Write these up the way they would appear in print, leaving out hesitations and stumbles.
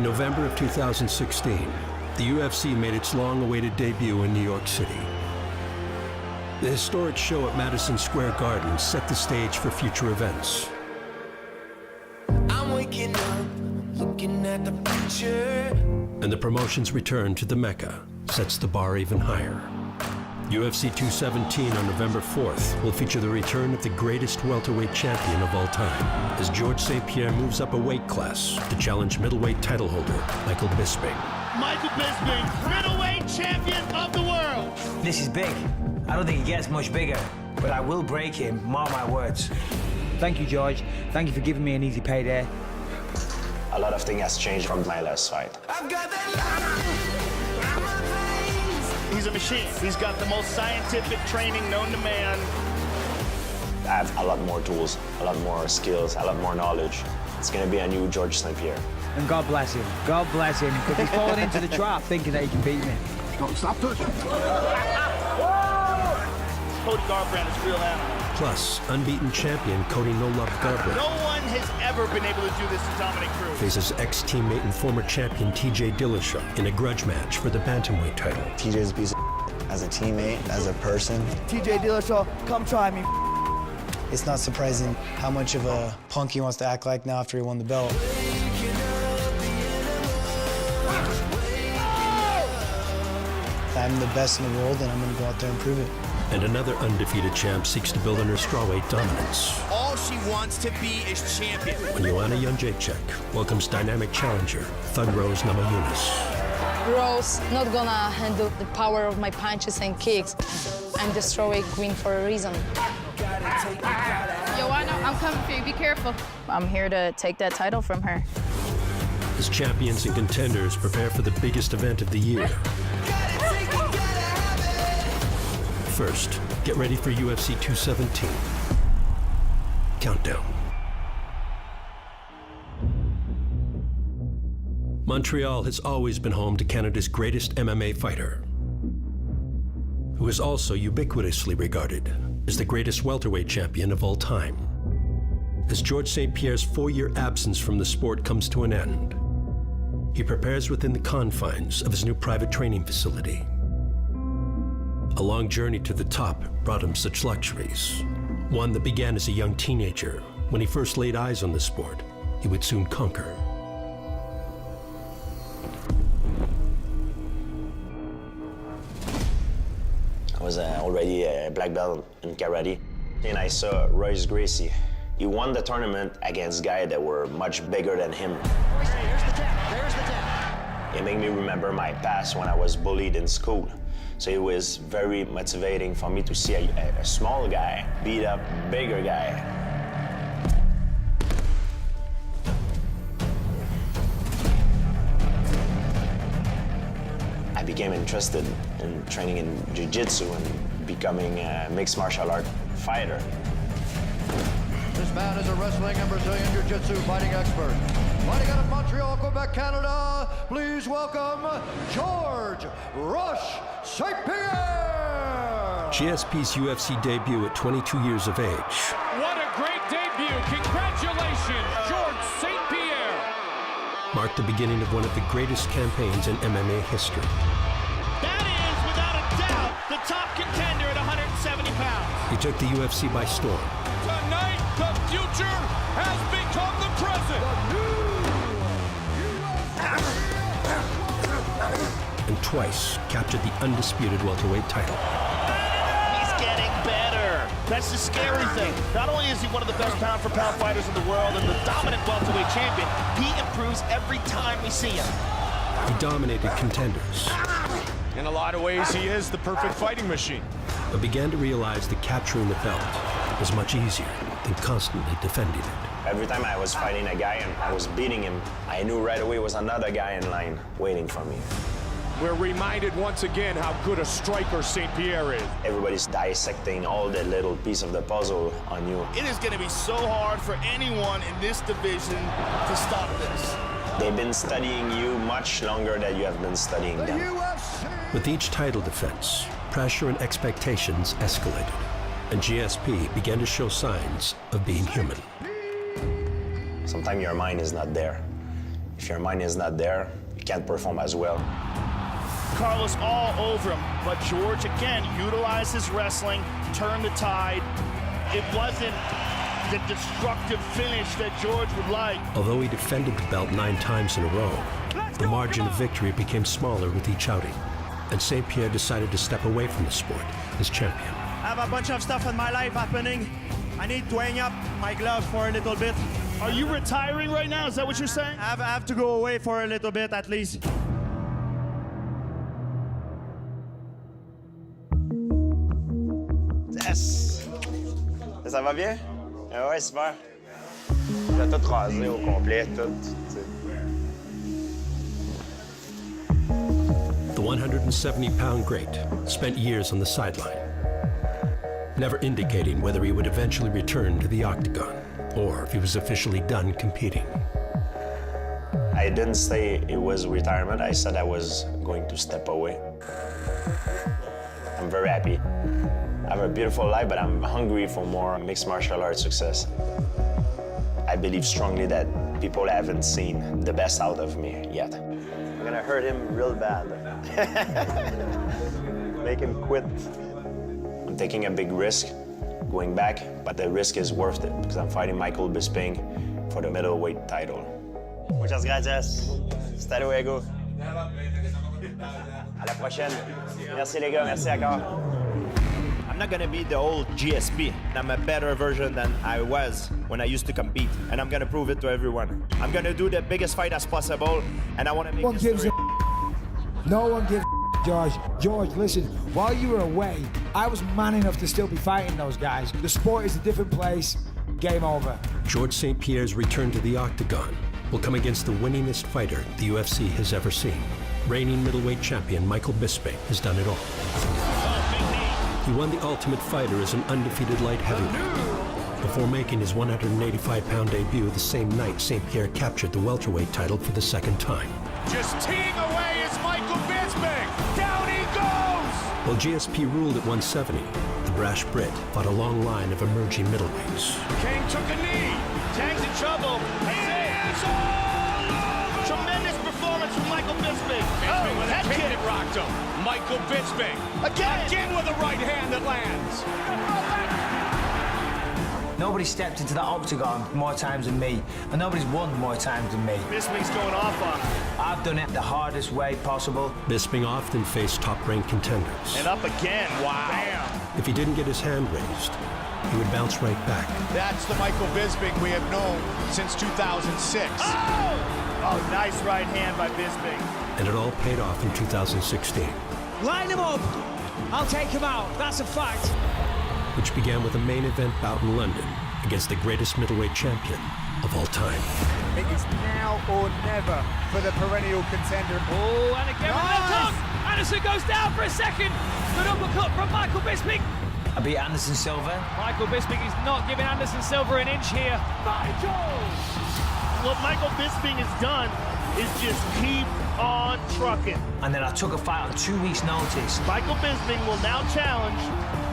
In November of 2016, the UFC made its long-awaited debut in New York City. The historic show at Madison Square Garden set the stage for future events. I'm waking up, looking at the future. And the promotion's return to the Mecca sets the bar even higher. UFC 217 on November 4th will feature the return of the greatest welterweight champion of all time, as George St. Pierre moves up a weight class to challenge middleweight title holder Michael Bisping. Michael Bisping, middleweight champion of the world. This is big. I don't think it gets much bigger, but I will break him, mark my words. Thank you, George. Thank you for giving me an easy payday. A lot of things has changed from my last fight. I've got that love in my veins. He's a machine. He's got the most scientific training known to man. I have a lot more tools, a lot more skills, a lot more knowledge. It's going to be a new George St. Pierre. And God bless him. God bless him, because he's fallen into the trap thinking that he can beat me. Don't stop touching. Cody Garbrandt is a real animal. Plus, unbeaten champion Cody No Love Garbrandt No one has ever been able to do this to Dominic Cruz. faces ex-teammate and former champion TJ Dillashaw in a grudge match for the bantamweight title. TJ's a piece of as a teammate, as a person. TJ Dillashaw, come try me. It's not surprising how much of a punk he wants to act like now after he won the belt. I'm the best in the world, and I'm going to go out there and prove it. And another undefeated champ seeks to build on her strawweight dominance. All she wants to be is champion. When Joanna Jędrzejczyk welcomes dynamic challenger Thug Rose Namajunas. Rose not gonna handle the power of my punches and kicks. I'm the strawweight queen for a reason. Joanna, I'm coming for you. Be careful. I'm here to take that title from her. As champions and contenders prepare for the biggest event of the year. First, get ready for UFC 217. Countdown. Montreal has always been home to Canada's greatest MMA fighter, who is also ubiquitously regarded as the greatest welterweight champion of all time. As George St. Pierre's 4-year absence from the sport comes to an end, he prepares within the confines of his new private training facility. A long journey to the top brought him such luxuries. One that began as a young teenager. When he first laid eyes on the sport, he would soon conquer. I was already a black belt in karate, and I saw Royce Gracie. He won the tournament against guys that were much bigger than him. Here's the tap. There's the tap. It made me remember my past when I was bullied in school. So it was very motivating for me to see a small guy beat up a bigger guy. I became interested in training in jiu-jitsu and becoming a mixed martial art fighter. This man is a wrestling and Brazilian jiu-jitsu fighting expert. Fighting out of Montreal, Quebec, Canada, please welcome George Rush St. Pierre! GSP's UFC debut at 22 years of age. What a great debut! Congratulations, George St. Pierre! Marked the beginning of one of the greatest campaigns in MMA history. That is, without a doubt, the top contender at 170 pounds. He took the UFC by storm. Tonight, the future has become the present! And twice captured the undisputed welterweight title. He's getting better. That's the scary thing. Not only is he one of the best pound-for-pound fighters in the world and the dominant welterweight champion, he improves every time we see him. He dominated contenders. In a lot of ways, he is the perfect fighting machine. But began to realize that capturing the belt was much easier than constantly defending it. Every time I was fighting a guy and I was beating him, I knew right away was another guy in line waiting for me. We're reminded once again how good a striker St. Pierre is. Everybody's dissecting all the little piece of the puzzle on you. It is going to be so hard for anyone in this division to stop this. They've been studying you much longer than you have been studying them. With each title defense, pressure and expectations escalated, and GSP began to show signs of being human. Sometimes your mind is not there. If your mind is not there, you can't perform as well. Carlos all over him, but George again utilized his wrestling, turned the tide. It wasn't the destructive finish that George would like. Although he defended the belt 9 times in a row, the margin of victory became smaller with each outing, and St. Pierre decided to step away from the sport as champion. I have a bunch of stuff in my life happening. I need to hang up my gloves for a little bit. Are you retiring right now? Is that what you're saying? I have to go away for a little bit at least. Yes! Ça va bien? Ah ouais, super. J'ai tout rasé au complet, tout. The 170-pound great spent years on the sideline, never indicating whether he would eventually return to the octagon or if he was officially done competing. I didn't say it was retirement. I said I was going to step away. I'm very happy. I have a beautiful life, but I'm hungry for more mixed martial arts success. I believe strongly that people haven't seen the best out of me yet. I'm gonna hurt him real bad. Make him quit. I'm taking a big risk going back, but the risk is worth it because I'm fighting Michael Bisping for the middleweight title. Muchas gracias. Hasta luego. À la prochaine. Merci les gars, merci encore. I'm not gonna be the old GSP. I'm a better version than I was when I used to compete, and I'm gonna prove it to everyone. I'm gonna do the biggest fight as possible, and I want to make No one gives history. No one gives George. George, listen, while you were away, I was man enough to still be fighting those guys. The sport is a different place. Game over. George St. Pierre's return to the octagon will come against the winningest fighter the UFC has ever seen. Reigning middleweight champion Michael Bisping has done it all. He won the Ultimate Fighter as an undefeated light heavyweight before making his 185-pound debut the same night St. Pierre captured the welterweight title for the second time. Just teeing away is Michael Bisping. Down he goes. While GSP ruled at 170, the brash Brit fought a long line of emerging middleweights. King took a knee. Tang's in trouble. It's all over. Tremendous performance from Michael Bisping. Bisping with a head kick kick. that rocked him. Michael Bisping. Again with a right hand that lands. Nobody stepped into the octagon more times than me, and nobody's won more times than me. Bisping's going off on him. I've done it the hardest way possible. Bisping often faced top-ranked contenders. And up again. Wow. Bam. If he didn't get his hand raised, he would bounce right back. That's the Michael Bisping we have known since 2006. Oh, nice right hand by Bisping. And it all paid off in 2016. Line him up! I'll take him out, that's a fact. Which began with a main event bout in London against the greatest middleweight champion of all time. It is now or never for the perennial contender. Oh, and again with the tongue. Anderson goes down for a second. Good uppercut from Michael Bisping. I beat Anderson Silva. Michael Bisping is not giving Anderson Silva an inch here. What Michael Bisping has done is just keep on trucking. And then I took a fight on 2 weeks' notice. Michael Bisping will now challenge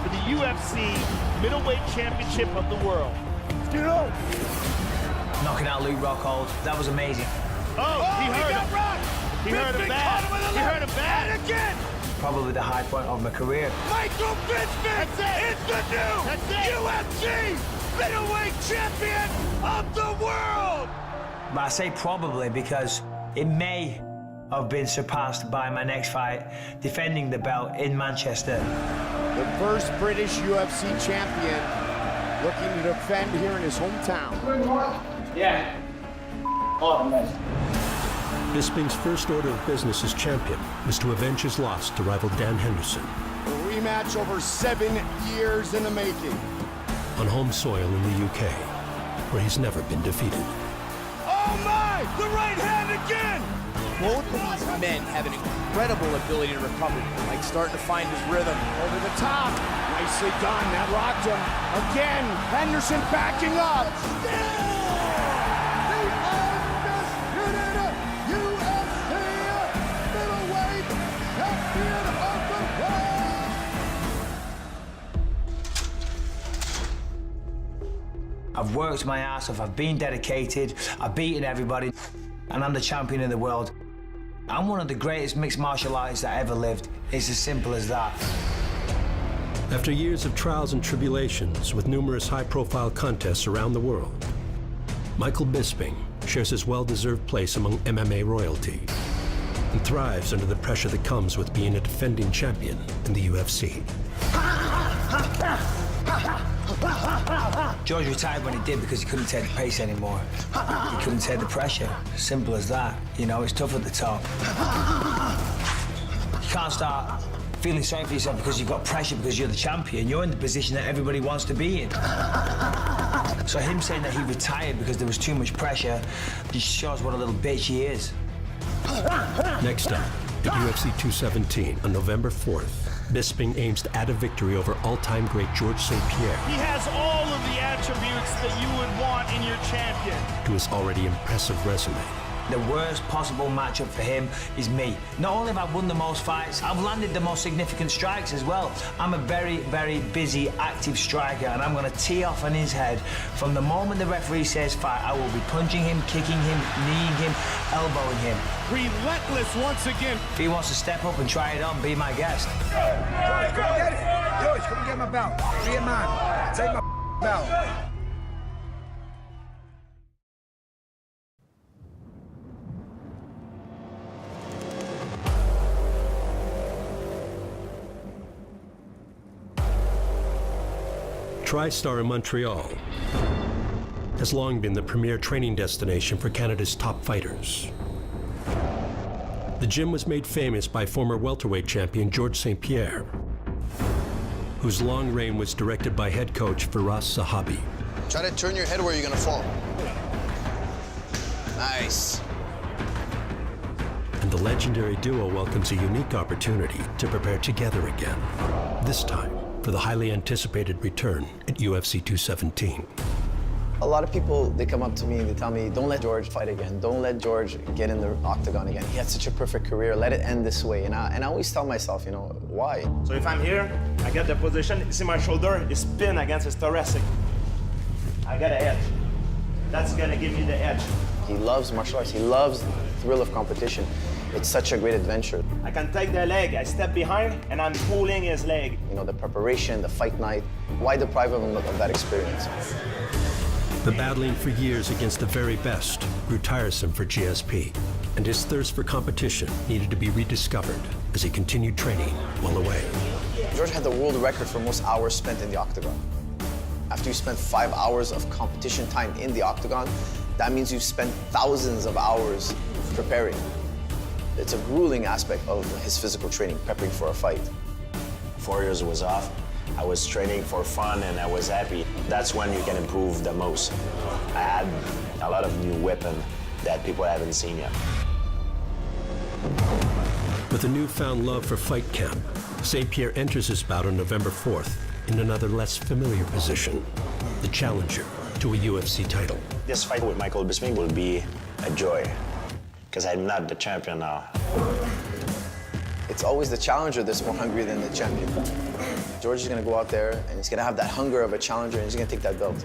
for the UFC middleweight championship of the world. Knocking out Luke Rockhold. That was amazing. Oh, he heard him. He heard him bad. He heard him bad. And again, Probably the high point of my career. Michael Bisping is the new UFC middleweight champion of the world. But I say probably because it may have been surpassed by my next fight, defending the belt in Manchester. The first British UFC champion looking to defend here in his hometown. Yeah. Oh, man. Bisping's first order of business as champion was to avenge his loss to rival Dan Henderson. A rematch over 7 years in the making. On home soil in the UK, where he's never been defeated. Oh my! The right hand again! Both of these men have an incredible ability to recover. Like starting to find his rhythm. Over the top. Nicely done. That rocked him. Again, Henderson backing up. I've worked my ass off, I've been dedicated, I've beaten everybody. and I'm the champion of the world. I'm one of the greatest mixed martial artists that ever lived. It's as simple as that. After years of trials and tribulations with numerous high-profile contests around the world, Michael Bisping shares his well-deserved place among MMA royalty and thrives under the pressure that comes with being a defending champion in the UFC. George retired when he did because he couldn't take the pace anymore. He couldn't take the pressure. Simple as that. You know, it's tough at the top. You can't start feeling sorry for yourself because you've got pressure because you're the champion. You're in the position that everybody wants to be in. So him saying that he retired because there was too much pressure just shows what a little bitch he is. Next up, at UFC 217 on November 4th, Bisping aims to add a victory over all-time great George St. Pierre. He has all of the attributes that you would want in your champion. To his already impressive resume. The worst possible matchup for him is me. Not only have I won the most fights, I've landed the most significant strikes as well. I'm a very, very busy, active striker, and I'm going to tee off on his head. From the moment the referee says fight, I will be punching him, kicking him, kneeing him, elbowing him. Relentless once again. If he wants to step up and try it on, be my guest. George, come get it. George, come get my belt. Be a man. Take my belt. TriStar in Montreal has long been the premier training destination for Canada's top fighters. The gym was made famous by former welterweight champion George St. Pierre, whose long reign was directed by head coach Firas Zahabi. Try to turn your head where you're gonna fall. Nice. And the legendary duo welcomes a unique opportunity to prepare together again, this time for the highly anticipated return at UFC 217. A lot of people, they come up to me and they tell me, don't let George fight again. Don't let George get in the octagon again. He had such a perfect career. Let it end this way. And I always tell myself, you know, why? So if I'm here, I get the position, you see my shoulder is pinned against his thoracic. I got an edge. That's gonna give me the edge. He loves martial arts. He loves the thrill of competition. It's such a great adventure. I can take the leg, I step behind, and I'm pulling his leg. You know, the preparation, the fight night. Why deprive him of that experience? The battling for years against the very best grew tiresome for GSP, and his thirst for competition needed to be rediscovered as he continued training while away. George had the world record for most hours spent in the octagon. After you spend 5 hours of competition time in the octagon, that means you've spent thousands of hours preparing. It's a grueling aspect of his physical training, prepping for a fight. 4 years was off. I was training for fun and I was happy. That's when you can improve the most. I had a lot of new weapons that people haven't seen yet. With a newfound love for fight camp, St. Pierre enters his bout on November 4th in another less familiar position, the challenger to a UFC title. This fight with Michael Bisping will be a joy, because I'm not the champion now. It's always the challenger that's more hungry than the champion. George is gonna go out there and he's gonna have that hunger of a challenger and he's gonna take that belt.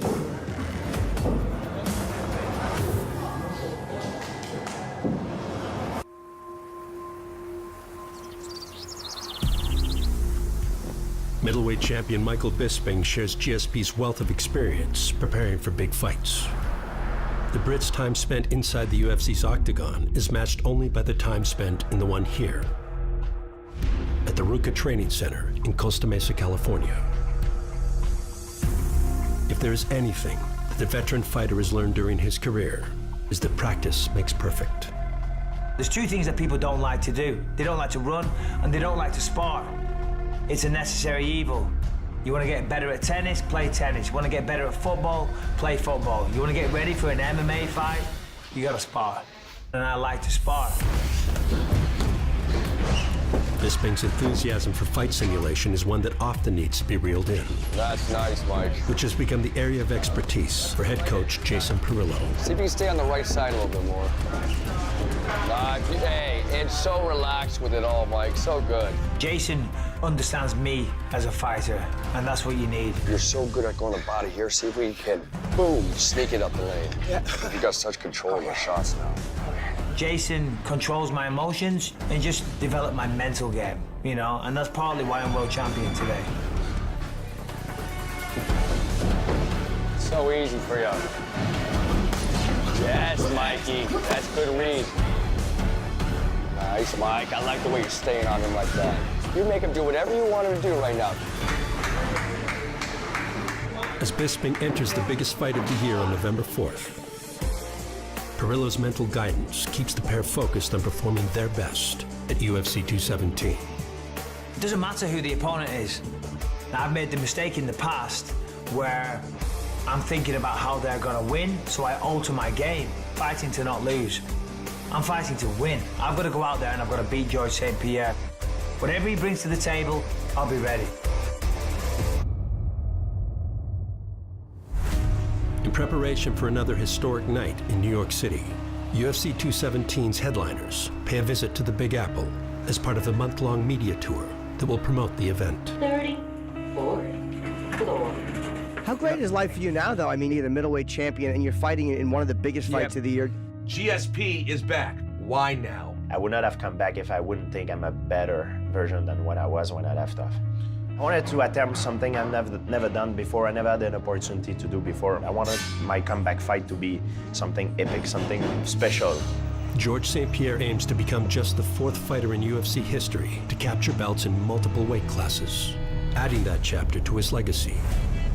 Middleweight champion Michael Bisping shares GSP's wealth of experience preparing for big fights. The Brit's time spent inside the UFC's octagon is matched only by the time spent in the one here, at the Ruka Training Center in Costa Mesa, California. If there is anything that the veteran fighter has learned during his career, is that practice makes perfect. There's two things that people don't like to do. They don't like to run and they don't like to spar. It's a necessary evil. You want to get better at tennis, play tennis. You want to get better at football, play football. You want to get ready for an MMA fight, you got to spar. And I like to spar. Bisping's enthusiasm for fight simulation is one that often needs to be reeled in. That's nice, Mike. Which has become the area of expertise for head coach Jason Perillo. See if you can stay on the right side a little bit more. Hey, it's so relaxed with it all, Mike. So good. Jason understands me as a fighter, and that's what you need. You're so good at going to body here. See if we can, boom, sneak it up the lane. Yeah. You got such control of your shots now. Jason controls my emotions and just develop my mental game, you know, and that's partly why I'm world champion today. So easy for you. Yes, Mikey. That's good read. Nice, Mike. I like the way you're staying on him like that. You make him do whatever you want him to do right now. As Bisping enters the biggest fight of the year on November 4th, Parillo's mental guidance keeps the pair focused on performing their best at UFC 217. It doesn't matter who the opponent is. Now, I've made the mistake in the past where I'm thinking about how they're gonna win, so I alter my game, fighting to not lose. I'm fighting to win. I've got to go out there and I've got to beat George St. Pierre. Whatever he brings to the table, I'll be ready. In preparation for another historic night in New York City, UFC 217's headliners pay a visit to the Big Apple as part of a month-long media tour that will promote the event. 34th floor. How great is life for you now, though? I mean, you're the middleweight champion and you're fighting in one of the biggest fights of the year. GSP is back. Why now? I would not have come back if I wouldn't think I'm a better version than what I was when I left off. I wanted to attempt something I've never done before. I never had an opportunity to do before. I wanted my comeback fight to be something epic, something special. George St. Pierre aims to become just the fourth fighter in UFC history to capture belts in multiple weight classes. Adding that chapter to his legacy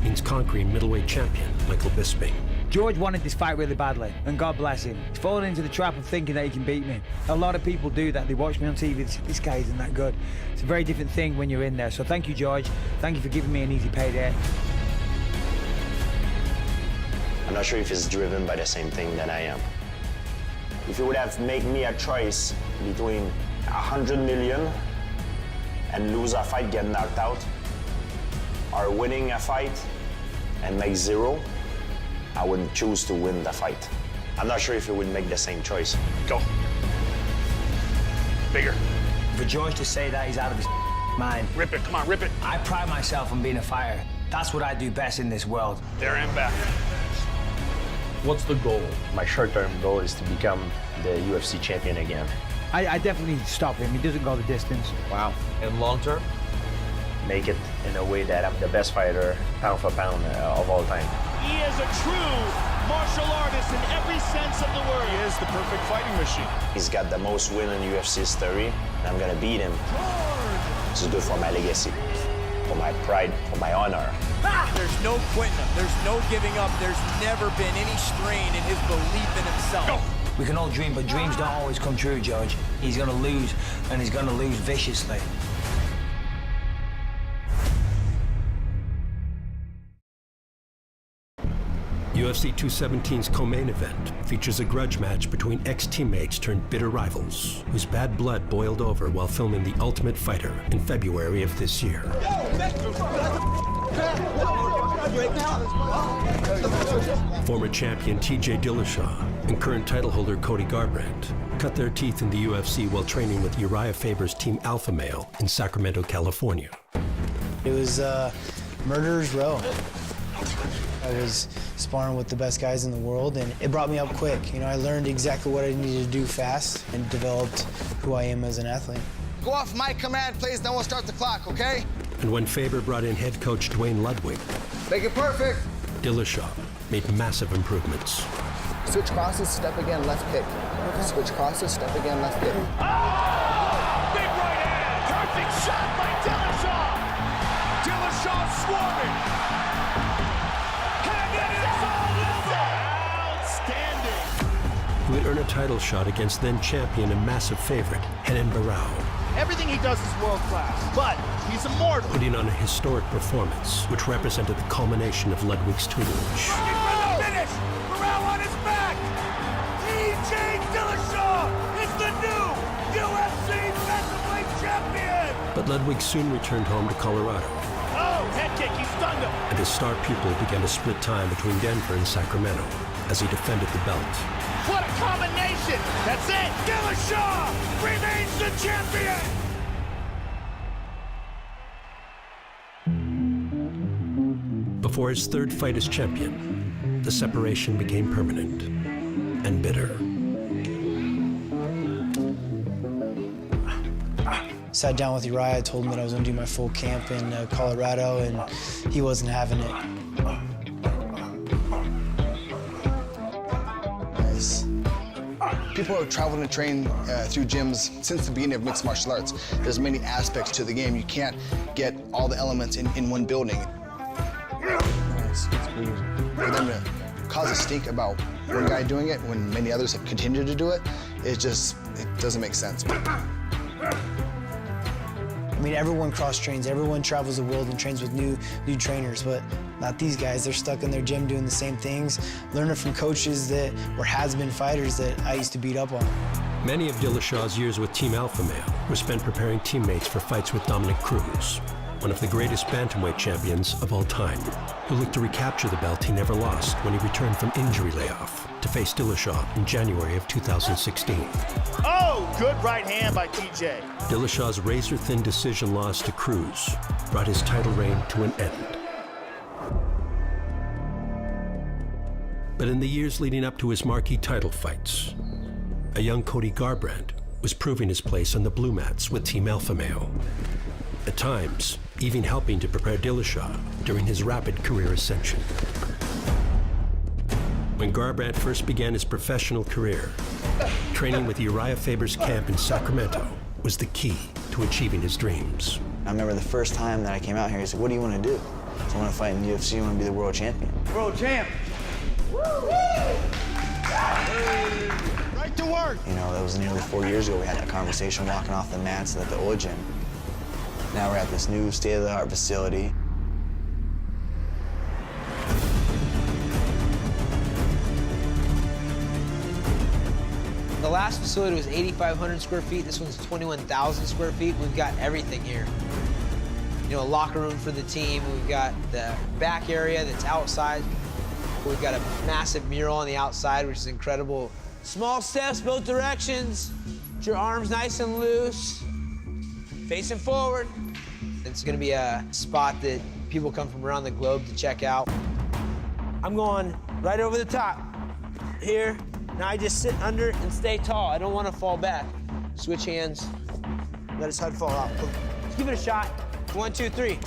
means conquering middleweight champion Michael Bisping. George wanted this fight really badly, and God bless him. He's fallen into the trap of thinking that he can beat me. A lot of people do that. They watch me on TV, they say, this guy isn't that good. It's a very different thing when you're in there. So thank you, George. Thank you for giving me an easy payday. I'm not sure if he's driven by the same thing that I am. If he would have made me a choice between 100 million and lose a fight, get knocked out, or winning a fight and make zero, I would choose to win the fight. I'm not sure if he would make the same choice. Go. Bigger. For George to say that, he's out of his mind. Rip it, come on, rip it. I pride myself on being a fighter. That's what I do best in this world. There and back. What's the goal? My short-term goal is to become the UFC champion again. I definitely need to stop him. He doesn't go the distance. Wow. And long-term? Make it in a way that I'm the best fighter, pound for pound, of all time. He is a true martial artist in every sense of the word. He is the perfect fighting machine. He's got the most win in UFC history, and I'm gonna beat him. This is good for my legacy, for my pride, for my honor. There's no quitting him. There's no giving up. There's never been any strain in his belief in himself. Go. We can all dream, but dreams don't always come true, George. He's gonna lose, and he's gonna lose viciously. UFC 217's co-main event features a grudge match between ex-teammates turned bitter rivals, whose bad blood boiled over while filming The Ultimate Fighter in February of this year. Former champion TJ Dillashaw and current title holder Cody Garbrandt cut their teeth in the UFC while training with Uriah Faber's Team Alpha Male in Sacramento, California. It was murderer's row. I was sparring with the best guys in the world, and it brought me up quick. You know, I learned exactly what I needed to do fast and developed who I am as an athlete. Go off my command, please, then we'll start the clock, okay? And when Faber brought in head coach Dwayne Ludwig, Make it perfect. Dillashaw made massive improvements. Switch crosses, step again, left kick. Switch crosses, step again, left kick. Oh! Big right hand. Perfect shot by Dillashaw. Dillashaw swarming. And it is all over. Outstanding. He would earn a title shot against then-champion and massive favorite, Renan Barão, Everything he does is world class, but he's immortal. putting on a historic performance which represented the culmination of Ludwig's tutelage. Looking for the finish. Morale on his back. TJ Dillashaw is the new UFC featherweight champion. But Ludwig soon returned home to Colorado, Oh, head kick, he stunned him. and his star pupil began to split time between Denver and Sacramento as he defended the belt. What a combination. That's it. Dillashaw remains the champion. Before his third fight as champion, the separation became permanent and bitter. Sat down with Uriah, told him that I was going to do my full camp in Colorado, and he wasn't having it. People have traveled and trained through gyms since the beginning of mixed martial arts. There's many aspects to the game. You can't get all the elements in one building. It's weird. For them to cause a stink about one guy doing it when many others have continued to do it, it doesn't make sense. I mean, everyone cross-trains, everyone travels the world and trains with new trainers, but not these guys. They're stuck in their gym doing the same things, learning from coaches that were has-been fighters that I used to beat up on. Many of Dillashaw's years with Team Alpha Male were spent preparing teammates for fights with Dominic Cruz, one of the greatest bantamweight champions of all time, who looked to recapture the belt he never lost when he returned from injury layoff to face Dillashaw in January of 2016. Oh, good right hand by TJ. Dillashaw's razor-thin decision loss to Cruz brought his title reign to an end. But in the years leading up to his marquee title fights, a young Cody Garbrandt was proving his place on the blue mats with Team Alpha Male. At times, even helping to prepare Dillashaw during his rapid career ascension. When Garbrandt first began his professional career, training with Uriah Faber's camp in Sacramento was the key to achieving his dreams. I remember the first time that I came out here, he said, "What do you want to do?" So I want to fight in the UFC, I want to be the world champion. World champ. Right to work. You know, that was nearly 4 years ago. We had that conversation walking off the mats at the old gym. Now we're at this new state-of-the-art facility. The last facility was 8,500 square feet. This one's 21,000 square feet. We've got everything here. You know, a locker room for the team. We've got the back area that's outside. We've got a massive mural on the outside, which is incredible. Small steps, both directions. Get your arms nice and loose. Facing forward. It's gonna be a spot that people come from around the globe to check out. I'm going right over the top. Here. Now I just sit under and stay tall. I don't want to fall back. Switch hands. Let his head fall out. Let's give it a shot. 1, 2, 3.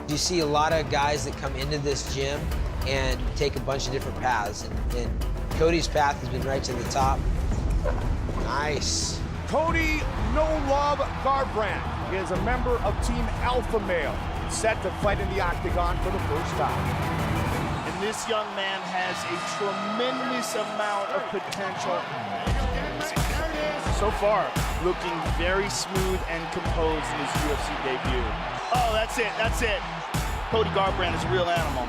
You see a lot of guys that come into this gym and take a bunch of different paths. And Cody's path has been right to the top. Nice. Cody No Love Garbrandt is a member of Team Alpha Male, set to fight in the octagon for the first time. And this young man has a tremendous amount of potential. So far, looking very smooth and composed in his UFC debut. Oh, that's it, that's it. Cody Garbrandt is a real animal.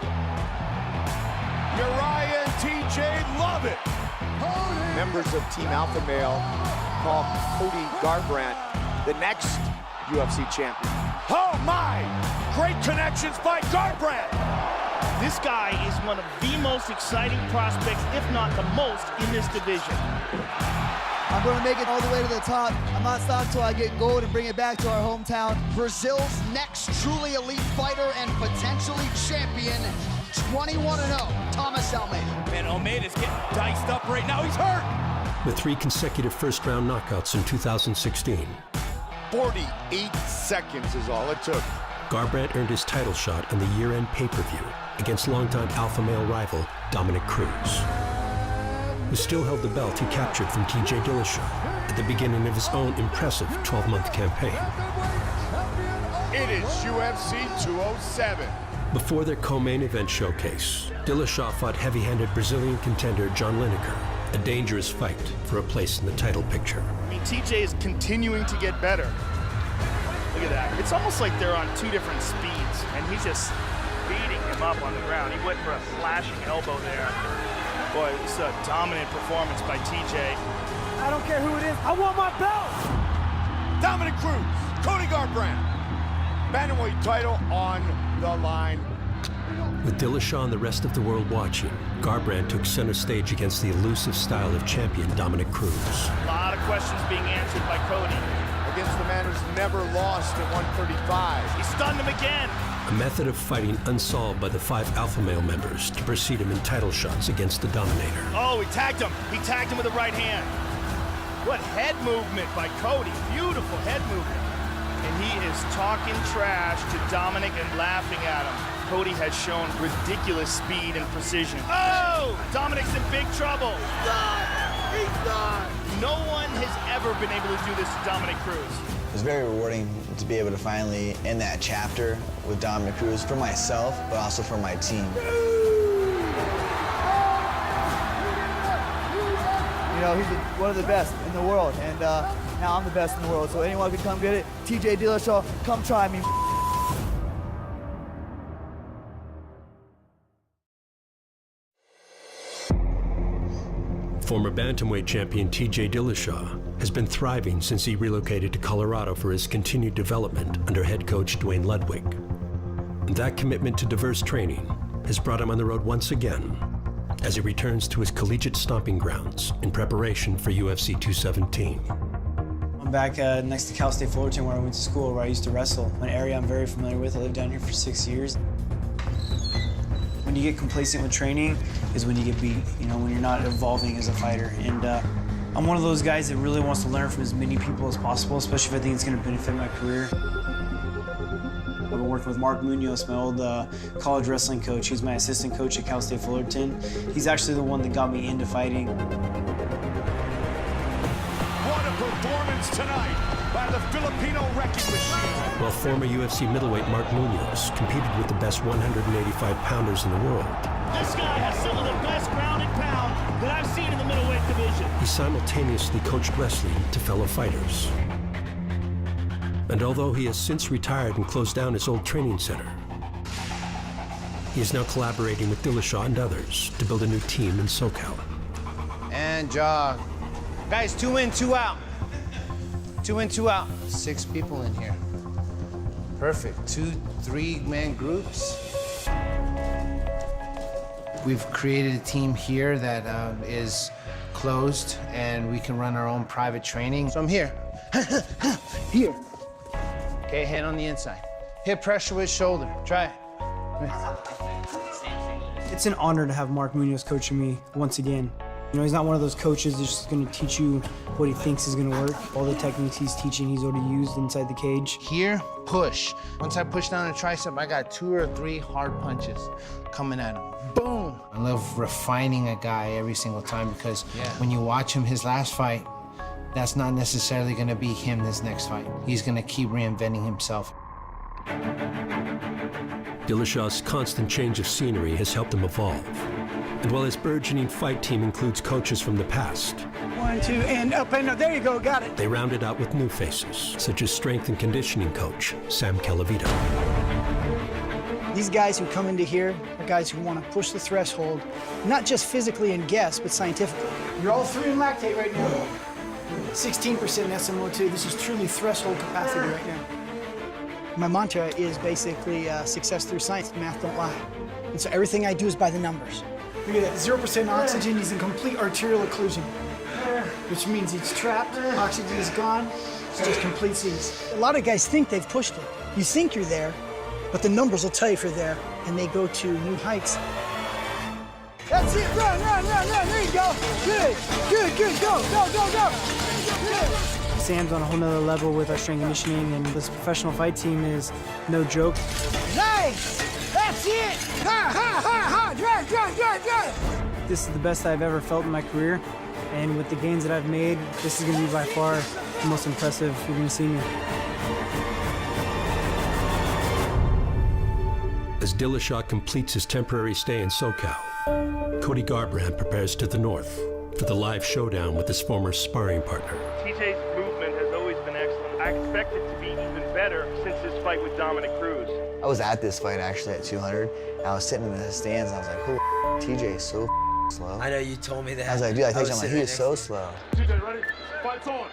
Uriah and TJ love it. Members of Team Alpha Male call Cody Garbrandt the next UFC champion. Oh my! Great connections by Garbrandt. This guy is one of the most exciting prospects, if not the most, in this division. I'm going to make it all the way to the top. I'm not stopping until I get gold and bring it back to our hometown. Brazil's next truly elite fighter and potentially champion, 21-0, Thomas Almeida. Man, Almeida's getting diced up right now. He's hurt. With 3 consecutive first-round knockouts in 2016, 48 seconds is all it took. Garbrandt earned his title shot in the year-end pay-per-view against longtime Alpha Male rival Dominic Cruz, who still held the belt he captured from TJ Dillashaw at the beginning of his own impressive 12-month campaign. It is UFC 207. Before their co-main event showcase, Dillashaw fought heavy-handed Brazilian contender John Lineker, a dangerous fight for a place in the title picture. I mean, TJ is continuing to get better. Look at that. It's almost like they're on 2 different speeds, and he's just beating him up on the ground. He went for a slashing elbow there. Boy, it's a dominant performance by TJ. I don't care who it is. I want my belt. Dominic Cruz, Cody Garbrandt. Bantamweight title on the line. With Dillashaw and the rest of the world watching, Garbrandt took center stage against the elusive style of champion Dominic Cruz. A lot of questions being answered by Cody. Against the man who's never lost at 135. He stunned him again. A method of fighting unsolved by the 5 Alpha Male members to precede him in title shots against the Dominator. Oh, he tagged him. He tagged him with the right hand. What head movement by Cody. Beautiful head movement. And he is talking trash to Dominic and laughing at him. Cody has shown ridiculous speed and precision. Oh! Dominic's in big trouble. He's done! He's done! No one has ever been able to do this to Dominic Cruz. It was very rewarding to be able to finally end that chapter with Dominic Cruz for myself, but also for my team. You know, he's one of the best in the world, and now I'm the best in the world, so anyone can come get it. TJ Dillashaw, come try me. Former bantamweight champion TJ Dillashaw has been thriving since he relocated to Colorado for his continued development under head coach Duane Ludwig. And that commitment to diverse training has brought him on the road once again as he returns to his collegiate stomping grounds in preparation for UFC 217. I'm back next to Cal State Fullerton, where I went to school, where I used to wrestle. An area I'm very familiar with. I lived down here for 6 years. When you get complacent with training is when you get beat, you know, when you're not evolving as a fighter. And I'm one of those guys that really wants to learn from as many people as possible, especially if I think it's going to benefit my career. I've been working with Mark Munoz, my old college wrestling coach. He's my assistant coach at Cal State Fullerton. He's actually the one that got me into fighting. What a performance tonight by the Filipino wrecking machine. While former UFC middleweight Mark Munoz competed with the best 185-pounders in the world, This guy has some of the best ground and pound that I've seen in the middleweight division. he simultaneously coached wrestling to fellow fighters. And although he has since retired and closed down his old training center, he is now collaborating with Dillashaw and others to build a new team in SoCal. And jog. Guys, 2 in, 2 out. 2 in, 2 out. 6 people in here. Perfect. 2 3-man groups. We've created a team here that is closed, and we can run our own private training. So I'm here. Here. Okay, hand on the inside. Hip pressure with shoulder. Try it. It's an honor to have Mark Munoz coaching me once again. You know, he's not one of those coaches that's just going to teach you what he thinks is going to work. All the techniques he's teaching, he's already used inside the cage. Here, push. Once I push down a tricep, I got 2 or 3 hard punches coming at him. Boom! I love refining a guy every single time because when you watch him his last fight, that's not necessarily going to be him this next fight. He's going to keep reinventing himself. Dillashaw's constant change of scenery has helped him evolve. And while his burgeoning fight team includes coaches from the past, 1, 2, and up and up. There you go, got it. they rounded out with new faces, such as strength and conditioning coach Sam Calavito. These guys who come into here are guys who want to push the threshold, not just physically and guess, but scientifically. You're all 3 in lactate right now. 16% SMO2. This is truly threshold capacity right now. My mantra is basically success through science. Math don't lie. And so everything I do is by the numbers. Look at that, 0% oxygen. He's in complete arterial occlusion, which means he's trapped. Oxygen is gone. It's just complete seize. A lot of guys think they've pushed it. You think you're there, but the numbers will tell you if you're there, and they go to new heights. That's it, run, run, run, run, there you go. Good, good, good, go, go, go, go. Good. Sam's on a whole nother level with our strength and conditioning, and this professional fight team is no joke. Nice, that's it. Ha, ha, ha, ha, drive, drive, drive, drive. This is the best I've ever felt in my career, and with the gains that I've made, this is going to be by far the most impressive you're going to see me. As Dillashaw completes his temporary stay in SoCal, Cody Garbrandt prepares to the north for the live showdown with his former sparring partner. TJ's movement has always been excellent. I expect it to be even better since his fight with Dominic Cruz. I was at this fight actually at 200. And I was sitting in the stands and I was like, holy TJ is so slow. I know you told me that. I was like, dude, I texted him, like, he is so slow. TJ, ready? Fight's on.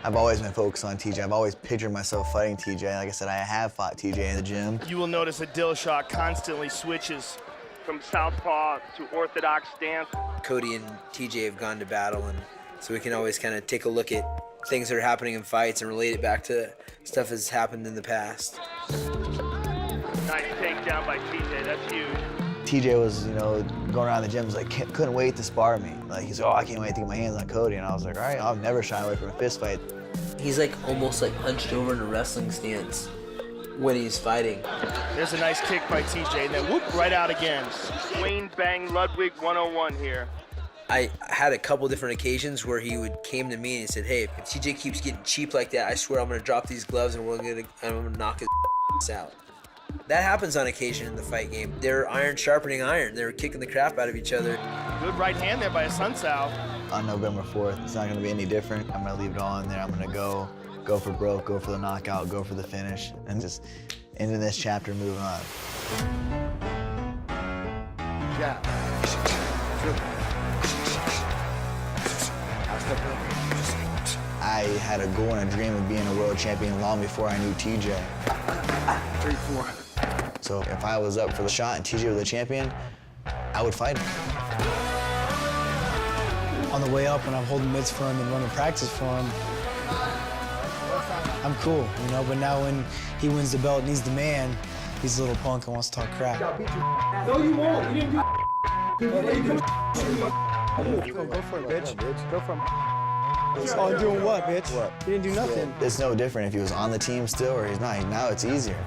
I've always been focused on TJ. I've always pictured myself fighting TJ. Like I said, I have fought TJ in the gym. You will notice that Dillashaw constantly switches from southpaw to orthodox stance. Cody and TJ have gone to battle, and so we can always kind of take a look at things that are happening in fights and relate it back to stuff that's happened in the past. Nice takedown by TJ, that's huge. TJ was, you know, going around the gym, was like, couldn't wait to spar me. Like, he's like, oh, I can't wait to get my hands on Cody. And I was like, all right, I'll never shy away from a fist fight. He's like almost like hunched over in a wrestling stance when he's fighting. There's a nice kick by TJ, and then whoop, right out again. Wayne Bang Ludwig 101 here. I had a couple different occasions where he came to me and he said, hey, if TJ keeps getting cheap like that, I swear I'm gonna drop these gloves and I'm gonna knock his out. That happens on occasion in the fight game. They're iron sharpening iron. They're kicking the crap out of each other. Good right hand there by Sun Tzu. On November 4th, it's not gonna be any different. I'm gonna leave it all in there. I'm gonna go for broke, go for the knockout, go for the finish, and just ending this chapter, moving on. Yeah. I had a goal and a dream of being a world champion long before I knew TJ. 3-4. So if I was up for the shot and TJ was the champion, I would fight him. On the way up, when I'm holding mitts for him and running practice for him, I'm cool, you know, but now when he wins the belt and he's the man, he's a little punk and wants to talk crap. No, you won't. You didn't do Go for it, bitch. Go for it. Oh, doing what, bitch? What? You didn't do nothing. It's no different if he was on the team still or he's not. Now it's easier.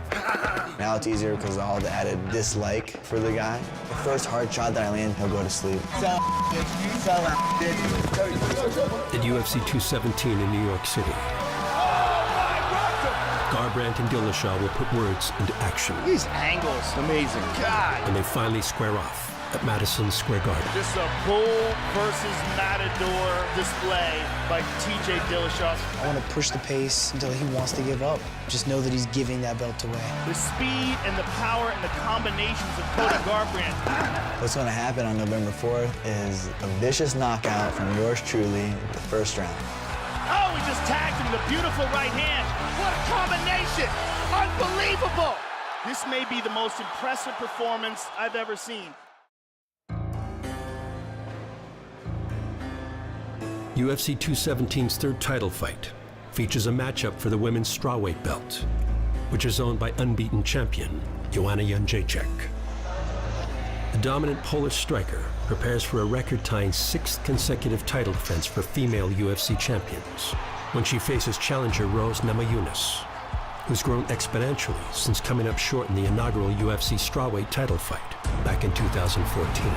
Now it's easier because of all the added dislike for the guy. The first hard shot that I land, he'll go to sleep. At UFC 217 in New York City, Garbrandt and Dillashaw will put words into action. These angles, amazing. God. And they finally square off at Madison Square Garden. This is a bull versus matador display by TJ Dillashaw. I want to push the pace until he wants to give up. Just know that he's giving that belt away. The speed and the power and the combinations of Cody Garbrandt. What's going to happen on November 4th is a vicious knockout from yours truly, the first round. Oh, he just tagged him with a beautiful right hand. What a combination! Unbelievable! This may be the most impressive performance I've ever seen. UFC 217's third title fight features a matchup for the women's strawweight belt, which is owned by unbeaten champion Joanna Jędrzejczyk. The dominant Polish striker prepares for a record-tying 6th consecutive title defense for female UFC champions when she faces challenger Rose Namajunas, who's grown exponentially since coming up short in the inaugural UFC strawweight title fight back in 2014.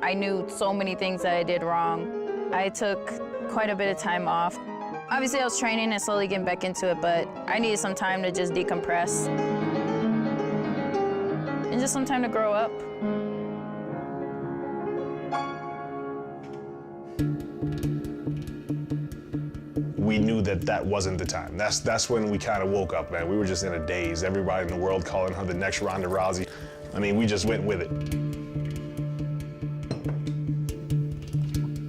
I knew so many things that I did wrong. I took quite a bit of time off. Obviously, I was training and slowly getting back into it, but I needed some time to just decompress and just some time to grow up. We knew that wasn't the time. That's when we kind of woke up, man. We were just in a daze. Everybody in the world calling her the next Ronda Rousey. I mean, we just went with it.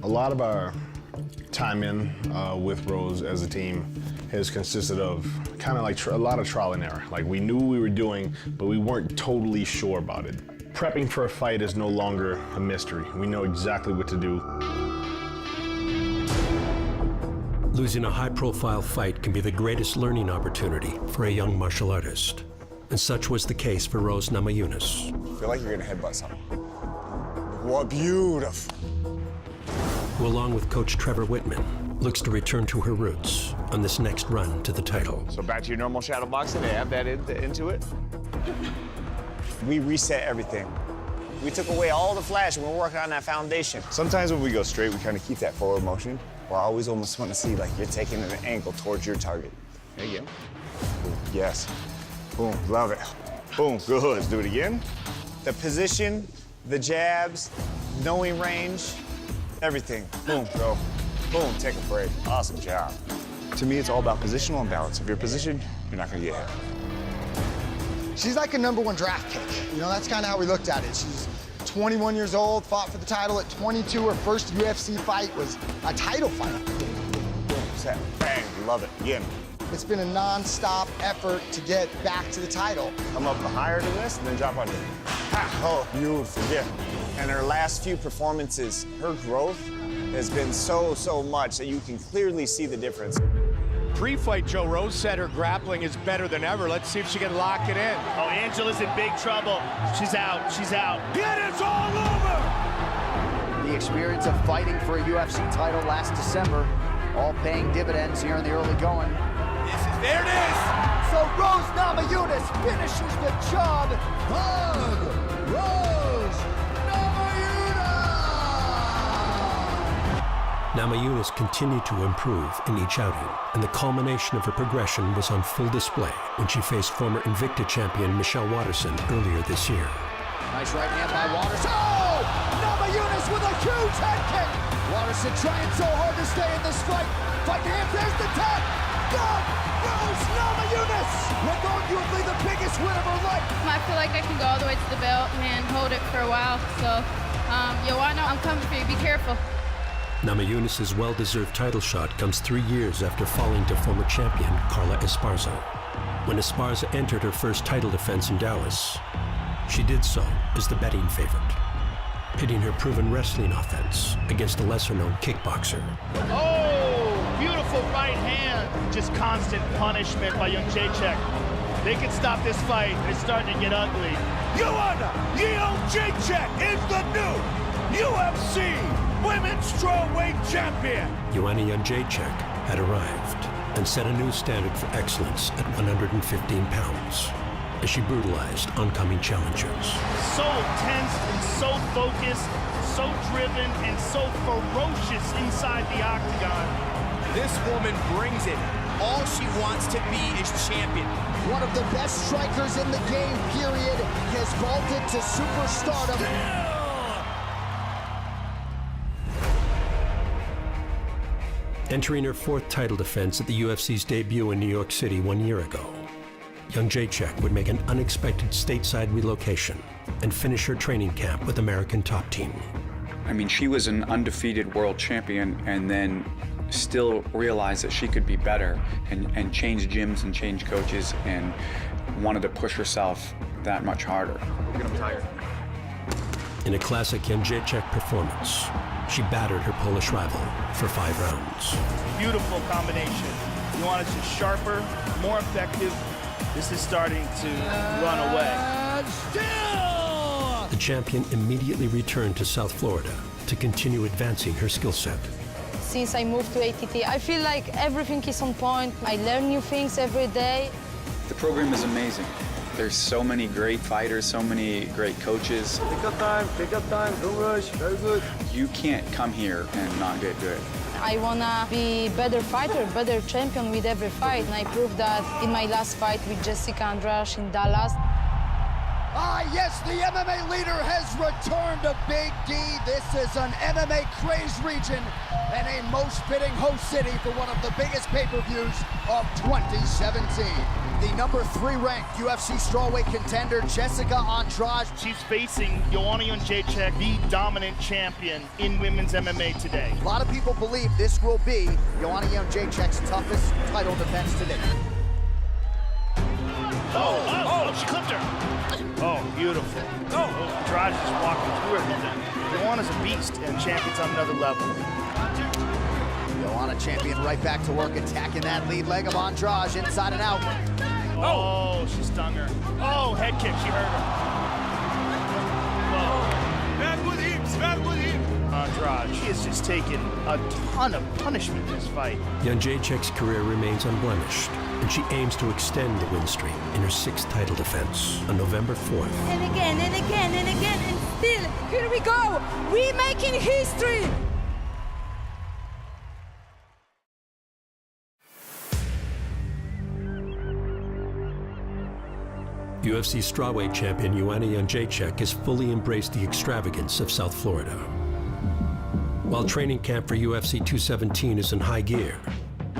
A lot of our time in with Rose as a team has consisted of kind of like a lot of trial and error. Like, we knew what we were doing, but we weren't totally sure about it. Prepping for a fight is no longer a mystery. We know exactly what to do. Losing a high-profile fight can be the greatest learning opportunity for a young martial artist. And such was the case for Rose Namajunas. I feel like you're gonna headbutt something. What beautiful. Who, along with coach Trevor Whitman, looks to return to her roots on this next run to the title. So back to your normal shadow boxing, they add that into it? We reset everything. We took away all the flash and we're working on that foundation. Sometimes when we go straight, we kind of keep that forward motion. Well, I always almost want to see like you're taking an angle towards your target. There you go. Boom. Yes. Boom, love it. Boom, good. Let's do it again. The position, the jabs, knowing range, everything. Boom, go. Boom, take a break. Awesome job. To me, it's all about positional and balance. If you're positioned, you're not gonna get hit. She's like a #1 draft pick. You know, that's kind of how we looked at it. She's 21 years old, fought for the title at 22. Her first UFC fight was a title fight. Set, bang, love it, again. It's been a non-stop effort to get back to the title. Come up higher than this and then drop under. Oh, beautiful. Yeah. And her last few performances, her growth has been so much that you can clearly see the difference. Pre-fight, Joe Rose said her grappling is better than ever. Let's see if she can lock it in. Oh, Angela's in big trouble. She's out. She's out. It is all over! The experience of fighting for a UFC title last December, all paying dividends here in the early going. There it is! So Rose Namajunas finishes the job. Rose Namajunas continued to improve in each outing, and the culmination of her progression was on full display when she faced former Invicta champion Michelle Waterson earlier this year. Nice right hand by Waterson. Oh! Namajunas with a huge head kick. Waterson trying so hard to stay in this fight. Fight to him, there's the tap. God! Rose Namajunas with arguably the biggest win of her life. I feel like I can go all the way to the belt and hold it for a while. So, Joanna, I'm coming for you. Be careful. Namajunas' well-deserved title shot comes 3 years after falling to former champion Carla Esparza. When Esparza entered her first title defense in Dallas, she did so as the betting favorite, pitting her proven wrestling offense against a lesser-known kickboxer. Oh, beautiful right hand. Just constant punishment by Jędrzejczyk. They can stop this fight. It's starting to get ugly. Joanna Jędrzejczyk is the new UFC Women's Strawweight Champion. Joanna Jędrzejczyk had arrived and set a new standard for excellence at 115 pounds as she brutalized oncoming challengers. So tense and so focused, so driven and so ferocious inside the octagon. This woman brings it. All she wants to be is champion. One of the best strikers in the game, period, has vaulted to superstardom. Entering her fourth title defense at the UFC's debut in New York City 1 year ago, Jędrzejczyk would make an unexpected stateside relocation and finish her training camp with American Top Team. I mean, she was an undefeated world champion and then still realized that she could be better and change gyms and change coaches and wanted to push herself that much harder. I'm tired. In a classic Jędrzejczyk performance, she battered her Polish rival for 5 rounds. Beautiful combination. Joanna's just sharper, more effective. This is starting to run away. Still! The champion immediately returned to South Florida to continue advancing her skill set. Since I moved to ATT, I feel like everything is on point. I learn new things every day. The program is amazing. There's so many great fighters, so many great coaches. Pick up time, don't rush, very good. You can't come here and not get good. I wanna be better fighter, better champion with every fight. And I proved that in my last fight with Jessica Andrade in Dallas. Ah, yes, the MMA leader has returned to Big D. This is an MMA crazed region and a most fitting host city for one of the biggest pay-per-views of 2017. The number 3 ranked UFC strawweight contender, Jessica Andrade. She's facing Joanna Jędrzejczyk, the dominant champion in women's MMA today. A lot of people believe this will be Joanna Jędrzejczyk's toughest title defense today. Oh, she clipped her. Oh, beautiful. Oh, Andrade just walking through everything. Joanna's a beast and champion's on another level. Joanna champion right back to work, attacking that lead leg of Andrade, inside and out. Oh, she stung her. Oh, head kick, she hurt her. Whoa. Back with him. Andrade, she has just taken a ton of punishment in this fight. Jędrzejczyk's career remains unblemished, and she aims to extend the win streak in her 6th title defense on November 4th. And again, and again, and again, and still, here we go! We're making history! UFC strawweight champion Joanna Jędrzejczyk has fully embraced the extravagance of South Florida. While training camp for UFC 217 is in high gear,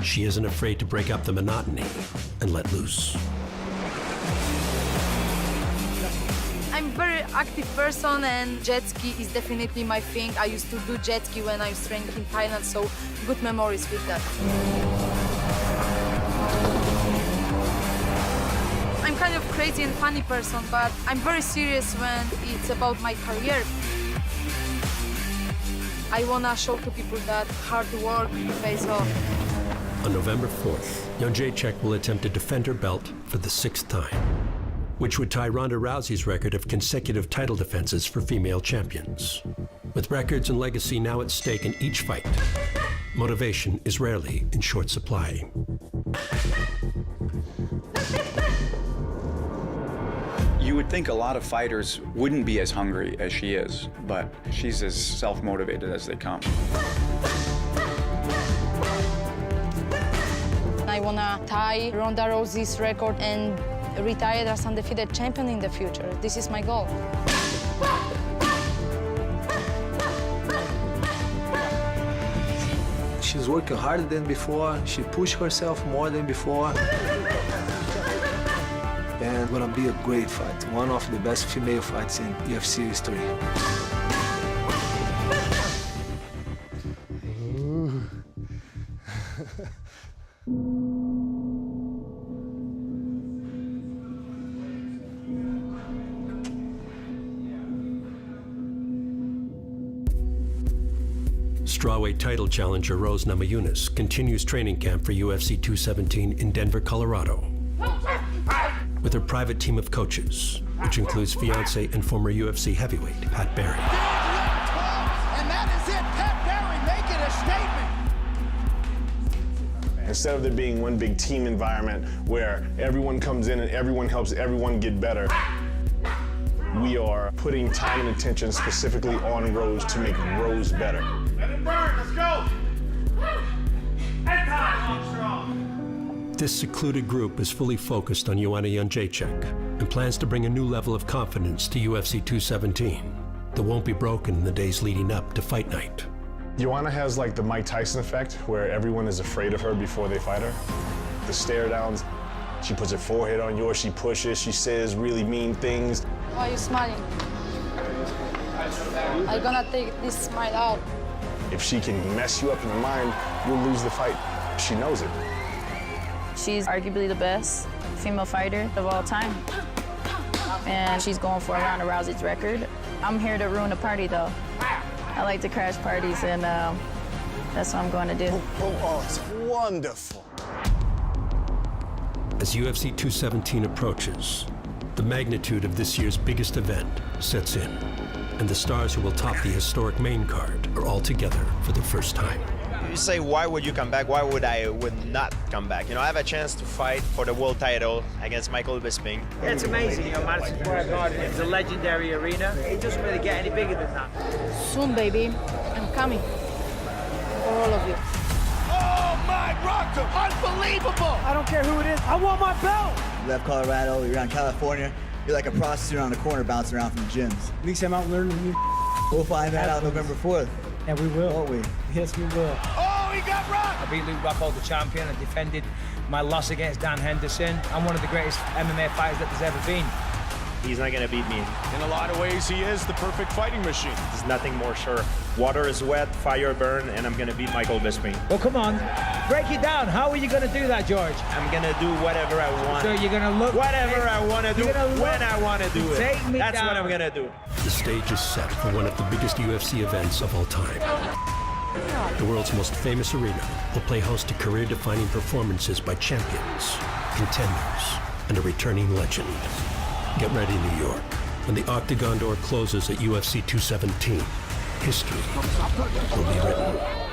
she isn't afraid to break up the monotony and let loose. I'm a very active person and jet ski is definitely my thing. I used to do jet ski when I was training in Thailand, so good memories with that. I'm kind of crazy and funny person, but I'm very serious when it's about my career. I wanna show to people that hard work pays off. On November 4th, Jędrzejczyk will attempt to defend her belt for the 6th time, which would tie Ronda Rousey's record of consecutive title defenses for female champions. With records and legacy now at stake in each fight, motivation is rarely in short supply. You would think a lot of fighters wouldn't be as hungry as she is, but she's as self-motivated as they come. I wanna tie Ronda Rousey's record and retire as undefeated champion in the future. This is my goal. She's working harder than before. She pushed herself more than before. And gonna be a great fight. One of the best female fights in UFC history. Strawweight title challenger Rose Namajunas continues training camp for UFC 217 in Denver, Colorado, with her private team of coaches, which includes fiancé and former UFC heavyweight Pat Barry. And that is it, Pat Barry making a statement. Instead of there being one big team environment where everyone comes in and everyone helps everyone get better, we are putting time and attention specifically on Rose to make Rose better. Let it burn, let's go! Head time, Armstrong! This secluded group is fully focused on Joanna Jędrzejczyk and plans to bring a new level of confidence to UFC 217 that won't be broken in the days leading up to fight night. Joanna has like the Mike Tyson effect where everyone is afraid of her before they fight her. The stare downs, she puts her forehead on yours, she pushes, she says really mean things. Why are you smiling? I'm gonna take this smile out. If she can mess you up in the mind, you'll lose the fight. She knows it. She's arguably the best female fighter of all time. And she's going for Ronda Rousey's record. I'm here to ruin the party, though. I like to crash parties, and that's what I'm going to do. Oh, it's wonderful. As UFC 217 approaches, the magnitude of this year's biggest event sets in, and the stars who will top the historic main card are all together for the first time. You say, why would you come back? Why would I not come back? You know, I have a chance to fight for the world title against Michael Bisping. Yeah, it's amazing. You know, Madison Square Garden is a legendary arena. It doesn't really get any bigger than that. Soon, baby, I'm coming for all of you. Oh, my rocker, unbelievable! I don't care who it is. I want my belt! You left Colorado, you're around California. You're like a prostitute on the corner bouncing around from the gyms. At least I'm out learning new. We'll find that out November 4th. And we will. Won't we? Yes, we will. Oh, he got rocked! I beat Luke Rockhold, the champion. I defended my loss against Dan Henderson. I'm one of the greatest MMA fighters that there's ever been. He's not gonna beat me. In a lot of ways, he is the perfect fighting machine. There's nothing more sure. Water is wet, fire burn, and I'm gonna beat Michael Bisping. Well, come on. Break it down. How are you going to do that, George? I'm gonna do whatever I want. So you're going to look... Whatever I want to do, when I want to do it. Take me That's down. what I'm gonna do. The stage is set for one of the biggest UFC events of all time. The world's most famous arena will play host to career-defining performances by champions, contenders, and a returning legend. Get ready, New York. When the Octagon door closes at UFC 217, history will be written.